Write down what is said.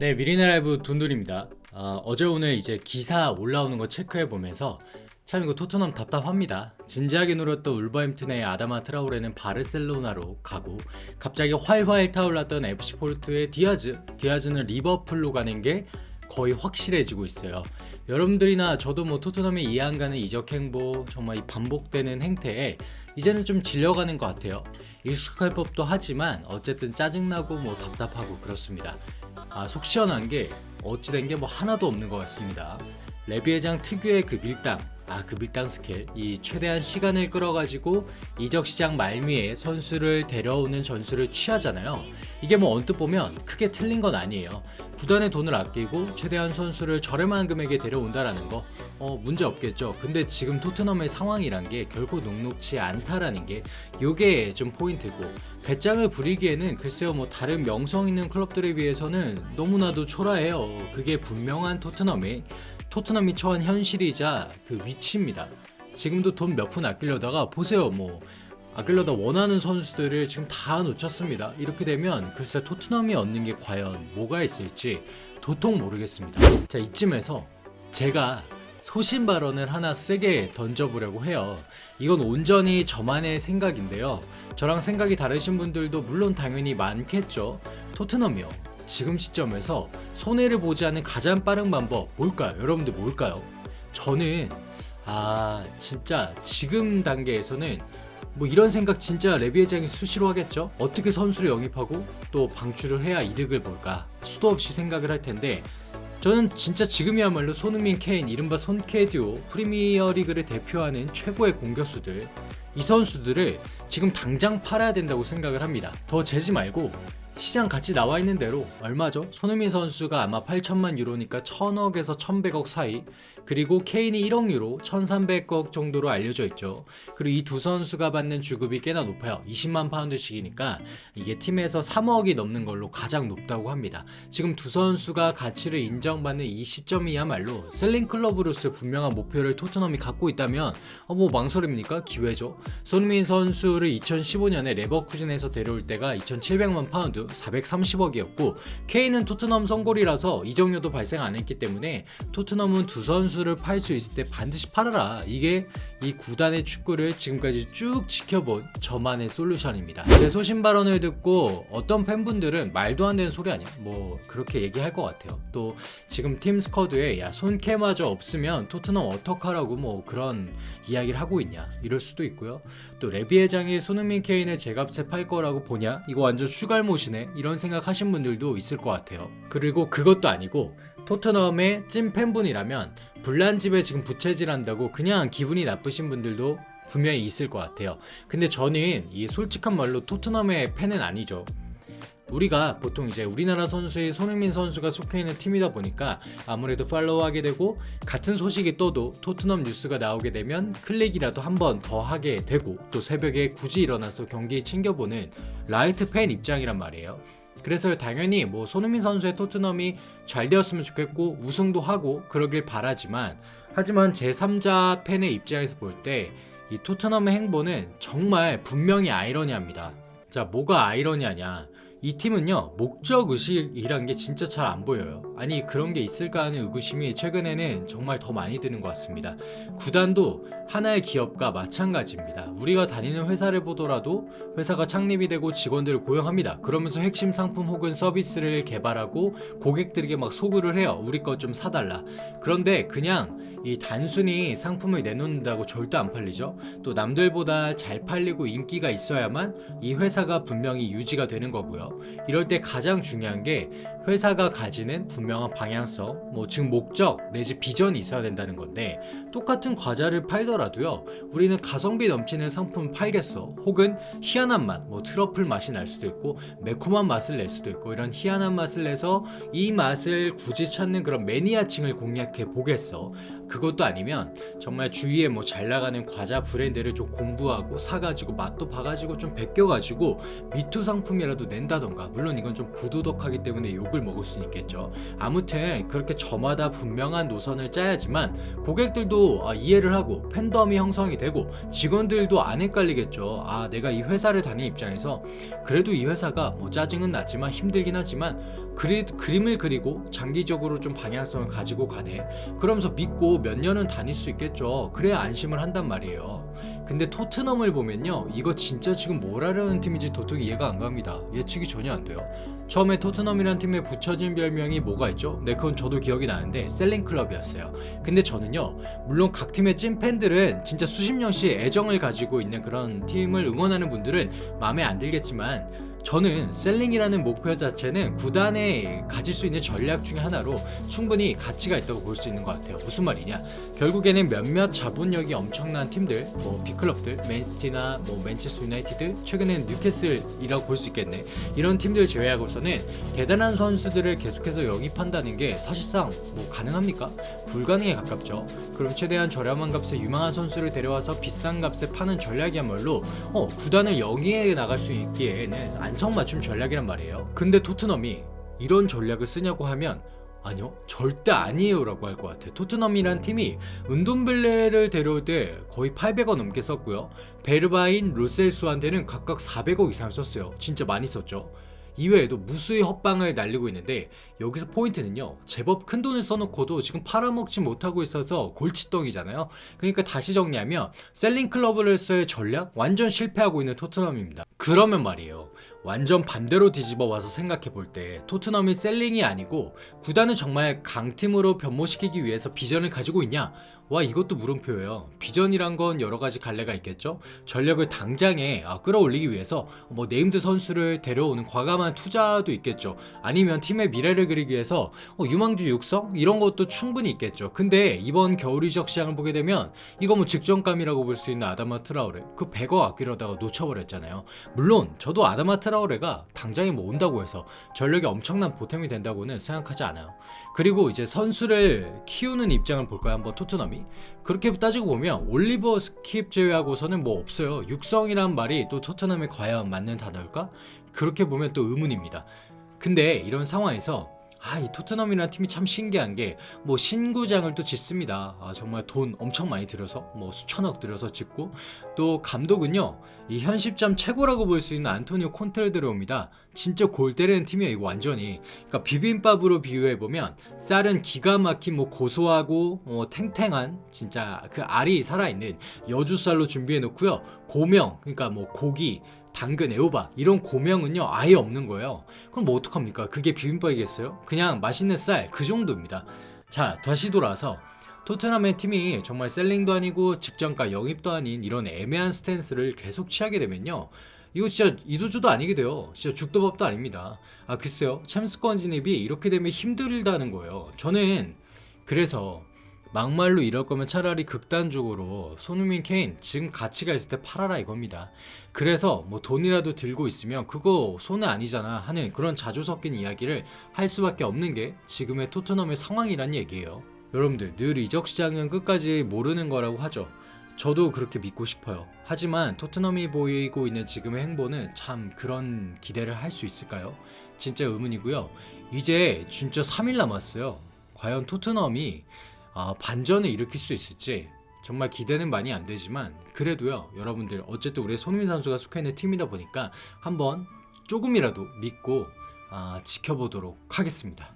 네, 미리네 라이브 돈돌입니다. 어제 오늘 이제 기사 올라오는 거 체크해 보면서 참 이거 토트넘 답답합니다. 진지하게 노렸던 울버햄튼의 아다마 트라오레는 바르셀로나로 가고 갑자기 활활 타올랐던 FC 포르투의 디아즈는 리버풀로 가는 게 거의 확실해지고 있어요. 여러분들이나 저도 뭐 토트넘의 이해 안 가는 이적 행보, 정말 이 반복되는 행태에 이제는 좀 질려가는 것 같아요. 익숙할 법도 하지만 어쨌든 짜증나고 뭐 답답하고 그렇습니다. 속 시원한 게 어찌된 게 뭐 하나도 없는 것 같습니다. 레비 회장 특유의 그 밀당 스킬, 이 최대한 시간을 끌어가지고 이적 시장 말미에 선수를 데려오는 전술을 취하잖아요. 이게 뭐 언뜻 보면 크게 틀린 건 아니에요. 구단의 돈을 아끼고 최대한 선수를 저렴한 금액에 데려온다라는 거 문제 없겠죠. 근데 지금 토트넘의 상황이란 게 결코 녹록지 않다라는 게 요게 좀 포인트고, 배짱을 부리기에는 글쎄요 뭐 다른 명성 있는 클럽들에 비해서는 너무나도 초라해요. 그게 분명한 토트넘이 처한 현실이자 그 위치입니다. 지금도 돈 몇 푼 아끼려다가 보세요, 뭐 아끼려다 원하는 선수들을 지금 다 놓쳤습니다. 이렇게 되면 글쎄 토트넘이 얻는 게 과연 뭐가 있을지 도통 모르겠습니다. 자, 이쯤에서 제가 소신 발언을 하나 세게 던져보려고 해요. 이건 온전히 저만의 생각인데요. 저랑 생각이 다르신 분들도 물론 당연히 많겠죠. 토트넘이요, 지금 시점에서 손해를 보지 않는 가장 빠른 방법 뭘까요? 여러분들 뭘까요? 저는 진짜 지금 단계에서는 뭐 이런 생각 진짜 레비 회장이 수시로 하겠죠? 어떻게 선수를 영입하고 또 방출을 해야 이득을 볼까? 수도 없이 생각을 할 텐데, 저는 진짜 지금이야말로 손흥민, 케인, 이른바 손케 듀오, 프리미어리그를 대표하는 최고의 공격수들, 이 선수들을 지금 당장 팔아야 된다고 생각을 합니다. 더 재지 말고 시장 가치 나와 있는 대로 얼마죠? 손흥민 선수가 아마 8천만 유로니까 1000억에서 1100억 사이, 그리고 케인이 1억 유로 1300억 정도로 알려져 있죠. 그리고 이 두 선수가 받는 주급이 꽤나 높아요. 20만 파운드씩이니까 이게 팀에서 3억이 넘는 걸로 가장 높다고 합니다. 지금 두 선수가 가치를 인정받는 이 시점이야말로 셀링 클럽으로서의 분명한 목표를 토트넘이 갖고 있다면 뭐 망설입니까? 기회죠. 손흥민 선수를 2015년에 레버쿠젠에서 데려올 때가 2700만 파운드 430억이었고 케인은 토트넘 선골이라서 이적료도 발생 안 했기 때문에 토트넘은 두 선수를 팔 수 있을 때 반드시 팔아라. 이게 이 구단의 축구를 지금까지 쭉 지켜본 저만의 솔루션입니다. 제 소신 발언을 듣고 어떤 팬분들은 말도 안 되는 소리 아니야? 뭐 그렇게 얘기할 것 같아요. 또 지금 팀 스쿼드에 야 손케마저 없으면 토트넘 어떡하라고 뭐 그런 이야기를 하고 있냐 이럴 수도 있고요. 또 레비 회장이 손흥민, 케인을 제값에 팔 거라고 보냐? 이거 완전 슈갈못이네. 이런 생각하신 분들도 있을 것 같아요. 그리고 그것도 아니고 토트넘의 찐 팬분이라면 불난집에 지금 부채질한다고 그냥 기분이 나쁘신 분들도 분명히 있을 것 같아요. 근데 저는 이 솔직한 말로 토트넘의 팬은 아니죠. 우리가 보통 이제 우리나라 선수의 손흥민 선수가 속해 있는 팀이다 보니까 아무래도 팔로우하게 되고, 같은 소식이 떠도 토트넘 뉴스가 나오게 되면 클릭이라도 한 번 더 하게 되고, 또 새벽에 굳이 일어나서 경기 챙겨보는 라이트 팬 입장이란 말이에요. 그래서 당연히 뭐 손흥민 선수의 토트넘이 잘 되었으면 좋겠고 우승도 하고 그러길 바라지만, 하지만 제3자 팬의 입장에서 볼 때 이 토트넘의 행보는 정말 분명히 아이러니합니다. 자, 뭐가 아이러니하냐? 이 팀은요, 목적의식이란 게 진짜 잘 안 보여요. 아니 그런 게 있을까 하는 의구심이 최근에는 정말 더 많이 드는 것 같습니다. 구단도 하나의 기업과 마찬가지입니다. 우리가 다니는 회사를 보더라도 회사가 창립이 되고 직원들을 고용합니다. 그러면서 핵심 상품 혹은 서비스를 개발하고 고객들에게 막 소구를 해요. 우리 거 좀 사달라. 그런데 그냥 이 단순히 상품을 내놓는다고 절대 안 팔리죠. 또 남들보다 잘 팔리고 인기가 있어야만 이 회사가 분명히 유지가 되는 거고요. 이럴 때 가장 중요한 게 회사가 가지는 분명한 방향성, 뭐 즉 목적 내지 비전이 있어야 된다는 건데, 똑같은 과자를 팔더라도요, 우리는 가성비 넘치는 상품을 팔겠어. 혹은 희한한 맛, 뭐 트러플 맛이 날 수도 있고 매콤한 맛을 낼 수도 있고, 이런 희한한 맛을 내서 이 맛을 굳이 찾는 그런 매니아층을 공략해 보겠어. 그것도 아니면 정말 주위에 뭐 잘 나가는 과자 브랜드를 좀 공부하고 사가지고 맛도 봐가지고 좀 베껴가지고 미투 상품이라도 낸다던가. 물론 이건 좀 부도덕하기 때문에 욕을 먹을 수 있겠죠. 아무튼 그렇게 저마다 분명한 노선을 짜야지만 고객들도 이해를 하고 팬덤이 형성이 되고 직원들도 안 헷갈리겠죠. 내가 이 회사를 다니는 입장에서 그래도 이 회사가 뭐 짜증은 나지만 힘들긴 하지만 그림을 그리고 장기적으로 좀 방향성을 가지고 가네. 그러면서 믿고 몇 년은 다닐 수 있겠죠. 그래야 안심을 한단 말이에요. 근데 토트넘을 보면요, 이거 진짜 지금 뭘 하려는 팀인지 도통 이해가 안 갑니다. 예측이 전혀 안 돼요. 처음에 토트넘이란 팀에 붙여진 별명이 뭐가 있죠? 네, 그건 저도 기억이 나는데 셀링 클럽이었어요. 근데 저는요, 물론 각 팀의 찐팬들은 진짜 수십 년씩 애정을 가지고 있는 그런 팀을 응원하는 분들은 마음에 안 들겠지만, 저는 셀링이라는 목표 자체는 구단에 가질 수 있는 전략 중에 하나로 충분히 가치가 있다고 볼 수 있는 것 같아요. 무슨 말이냐? 결국에는 몇몇 자본력이 엄청난 팀들, 뭐 빅클럽들, 맨시티나 뭐 맨체스터 유나이티드, 최근에는 뉴캐슬이라고 볼 수 있겠네. 이런 팀들 제외하고서는 대단한 선수들을 계속해서 영입한다는 게 사실상 뭐 가능합니까? 불가능에 가깝죠. 그럼 최대한 저렴한 값에 유망한 선수를 데려와서 비싼 값에 파는 전략이야말로 구단을 영위해 나갈 수 있기에는 안성맞춤 전략이란 말이에요. 근데 토트넘이 이런 전략을 쓰냐고 하면 아니요, 절대 아니에요 라고 할 것 같아요. 토트넘이란 팀이 은돈벨레를 데려올 때 거의 800억 넘게 썼고요, 베르바인, 로셀수한테는 각각 400억 이상을 썼어요. 진짜 많이 썼죠. 이외에도 무수히 헛방을 날리고 있는데, 여기서 포인트는요, 제법 큰 돈을 써놓고도 지금 팔아먹지 못하고 있어서 골칫덩이잖아요. 그러니까 다시 정리하면 셀링 클럽으로서의 전략 완전 실패하고 있는 토트넘입니다. 그러면 말이에요, 완전 반대로 뒤집어 와서 생각해 볼 때 토트넘이 셀링이 아니고 구단을 정말 강팀으로 변모시키기 위해서 비전을 가지고 있냐? 와, 이것도 물음표예요. 비전이란 건 여러 가지 갈래가 있겠죠. 전력을 당장에 끌어올리기 위해서 뭐 네임드 선수를 데려오는 과감한 투자도 있겠죠. 아니면 팀의 미래를 그리기 위해서 유망주 육성 이런 것도 충분히 있겠죠. 근데 이번 겨울 이적 시장을 보게 되면 이거 뭐 직전감이라고 볼 수 있는 아다마 트라우레, 그 100억 아끼려다가 놓쳐버렸잖아요. 물론 저도 아다마 트라우레가 당장에 뭐 온다고 해서 전력이 엄청난 보탬이 된다고는 생각하지 않아요. 그리고 이제 선수를 키우는 입장을 볼까요? 한번 토트넘이 그렇게 따지고 보면 올리버 스킵 제외하고서는 뭐 없어요. 육성이란 말이 또 토트넘에 과연 맞는 단어일까? 그렇게 보면 또 의문입니다. 근데 이런 상황에서 이 토트넘이라는 팀이 참 신기한 게 뭐 신구장을 또 짓습니다. 정말 돈 엄청 많이 들여서 뭐 수천억 들여서 짓고, 또 감독은요, 이 현 시점 최고라고 볼 수 있는 안토니오 콘테를 들어옵니다. 진짜 골 때리는 팀이에요, 이거 완전히. 그러니까 비빔밥으로 비유해보면 쌀은 기가 막힌 뭐 고소하고 탱탱한 진짜 그 알이 살아있는 여주쌀로 준비해 놓고요, 고명, 그러니까 뭐 고기, 당근, 애호박 이런 고명은요 아예 없는 거예요. 그럼 뭐 어떡합니까? 그게 비빔밥이겠어요? 그냥 맛있는 쌀 그 정도입니다. 자, 다시 돌아와서 토트넘의 팀이 정말 셀링도 아니고 직전가 영입도 아닌 이런 애매한 스탠스를 계속 취하게 되면요, 이거 진짜 이도저도 아니게 돼요. 진짜 죽도 밥도 아닙니다. 글쎄요, 챔스권 진입이 이렇게 되면 힘들다는 거예요. 저는 그래서 막말로 이럴 거면 차라리 극단적으로 손흥민, 케인 지금 가치가 있을 때 팔아라 이겁니다. 그래서 뭐 돈이라도 들고 있으면 그거 손해 아니잖아 하는 그런 자주 섞인 이야기를 할 수밖에 없는 게 지금의 토트넘의 상황이란 얘기예요. 여러분들, 늘 이적 시장은 끝까지 모르는 거라고 하죠. 저도 그렇게 믿고 싶어요. 하지만 토트넘이 보이고 있는 지금의 행보는 참 그런 기대를 할 수 있을까요? 진짜 의문이고요. 이제 진짜 3일 남았어요. 과연 토트넘이 반전을 일으킬 수 있을지 정말 기대는 많이 안 되지만, 그래도요, 여러분들 어쨌든 우리 손흥민 선수가 속해 있는 팀이다 보니까 한번 조금이라도 믿고 지켜보도록 하겠습니다.